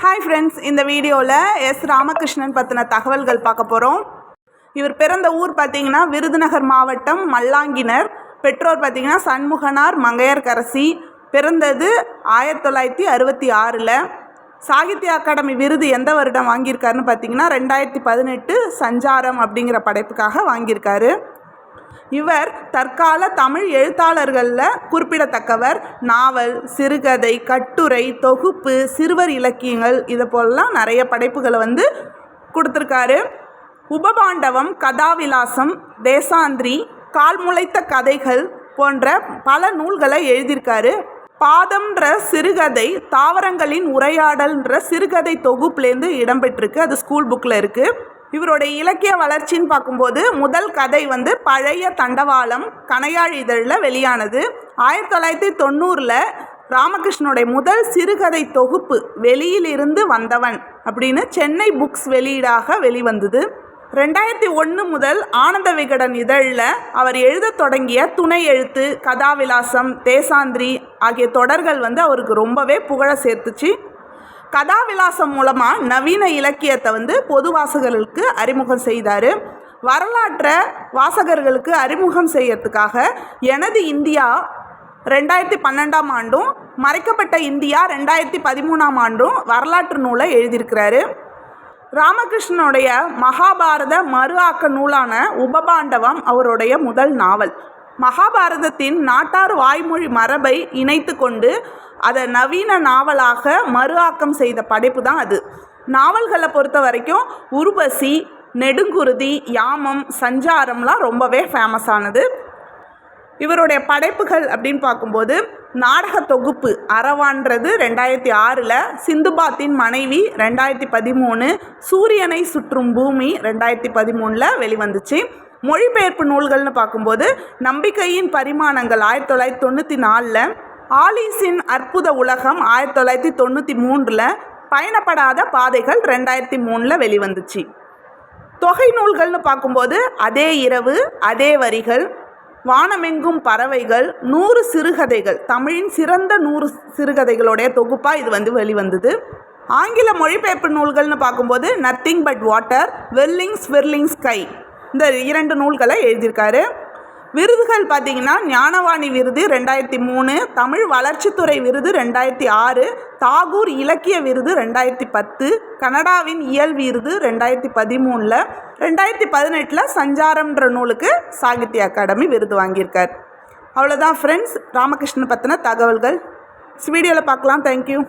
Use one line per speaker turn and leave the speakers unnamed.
Hi friends, இந்த வீடியோவில் S Ramakrishnan பற்றின தகவல்கள் பார்க்க போகிறோம். இவர் பிறந்த ஊர் பார்த்திங்கன்னா விருதுநகர் மாவட்டம் மல்லாங்கினர். பெற்றோர் பார்த்திங்கன்னா சண்முகனார் மங்கையர்கரசி. பிறந்தது 1966. சாகித்ய அகாடமி விருது எந்த வருடம் வாங்கியிருக்காருன்னு பார்த்திங்கன்னா 2018 சஞ்சாரம் அப்படிங்கிற படைப்புக்காக வாங்கியிருக்காரு. இவர் தற்கால தமிழ் எழுத்தாளர்களில் குறிப்பிடத்தக்கவர். நாவல், சிறுகதை, கட்டுரை, தொகுப்பு, சிறுவர் இலக்கியங்கள் இதை போலலாம் நிறைய படைப்புகளை கொடுத்துருக்காரு. உபபாண்டவம், கதாவிலாசம், தேசாந்திரி, கால்முளைத்த கதைகள் போன்ற பல நூல்களை எழுதியிருக்காரு. பாதம்ன்ற சிறுகதை தாவரங்களின் உரையாடல்ன்ற சிறுகதை தொகுப்புலேருந்து இடம்பெற்றிருக்கு. அது ஸ்கூல் புக்கில் இருக்குது. இவருடைய இலக்கிய வளர்ச்சின்னு பார்க்கும்போது முதல் கதை பழைய தண்டவாளம் கணையாழ் இதழில் வெளியானது. 1990 ராமகிருஷ்ணனுடைய முதல் சிறுகதை தொகுப்பு வெளியிலிருந்து வந்தவன் அப்படின்னு சென்னை புக்ஸ் வெளியீடாக வெளிவந்தது. 2001 முதல் ஆனந்த விகடன் இதழில் அவர் எழுத தொடங்கிய துணை எழுத்து, கதாவிலாசம், தேசாந்திரி ஆகிய தொடர்கள் அவருக்கு ரொம்பவே புகழ சேர்த்துச்சு. கதாவிலாசம் மூலமாக நவீன இலக்கியத்தை பொது வாசகர்களுக்கு அறிமுகம் செய்தார். வரலாற்றை வாசகர்களுக்கு அறிமுகம் செய்யறதுக்காக எனது இந்தியா 2012 ஆண்டும் மறைக்கப்பட்ட இந்தியா 2013 ஆண்டும் வரலாற்று நூலை எழுதியிருக்கிறாரு. ராமகிருஷ்ணனுடைய மகாபாரத மறு ஆக்க நூலான உபபாண்டவம் அவருடைய முதல் நாவல். மகாபாரதத்தின் நாட்டார் வாய்மொழி மரபை இணைத்து கொண்டு அதை நவீன நாவலாக மறு ஆக்கம் செய்த படைப்பு தான் அது. நாவல்களை பொறுத்த வரைக்கும் உருவசி, நெடுங்குருதி, யாமம், சஞ்சாரம்லாம் ரொம்பவே ஃபேமஸானது. இவருடைய படைப்புகள் அப்படின்னு பார்க்கும்போது நாடக தொகுப்பு அரவான்றது 2006, சிந்துபாத்தின் மனைவி 2013, சூரியனை சுற்றும் பூமி 2013 வெளிவந்துச்சு. மொழிபெயர்ப்பு நூல்கள்னு பார்க்கும்போது நம்பிக்கையின் பரிமாணங்கள் 1994, ஆலீஸின் அற்புத உலகம் 1993, பயணப்படாத பாதைகள் 2003 வெளிவந்துச்சு. தொகை நூல்கள்னு பார்க்கும்போது அதே இரவு, அதே வரிகள், வானமெங்கும் பறவைகள், 100 சிறுகதைகள், தமிழின் சிறந்த 100 சிறுகதைகளுடைய தொகுப்பாக இது வெளிவந்தது. ஆங்கில மொழிபெயர்ப்பு நூல்கள்னு பார்க்கும்போது nothing but water, welling swirling sky இந்த 2 நூல்களை எழுதியிருக்காரு. விருதுகள் பார்த்திங்கன்னா ஞானவாணி விருது 2003, தமிழ் வளர்ச்சித்துறை விருது 2006, தாகூர் இலக்கிய விருது 2010, கனடாவின் இயல் விருது 2013, 2018 சஞ்சாரம்ன்ற நூலுக்கு சாகித்ய அகாடமி விருது வாங்கியிருக்கார். அவ்வளோதான் ஃப்ரெண்ட்ஸ், ராமகிருஷ்ணன் பற்றின தகவல்கள். வீடியோவில் பார்க்கலாம். தேங்க்யூ.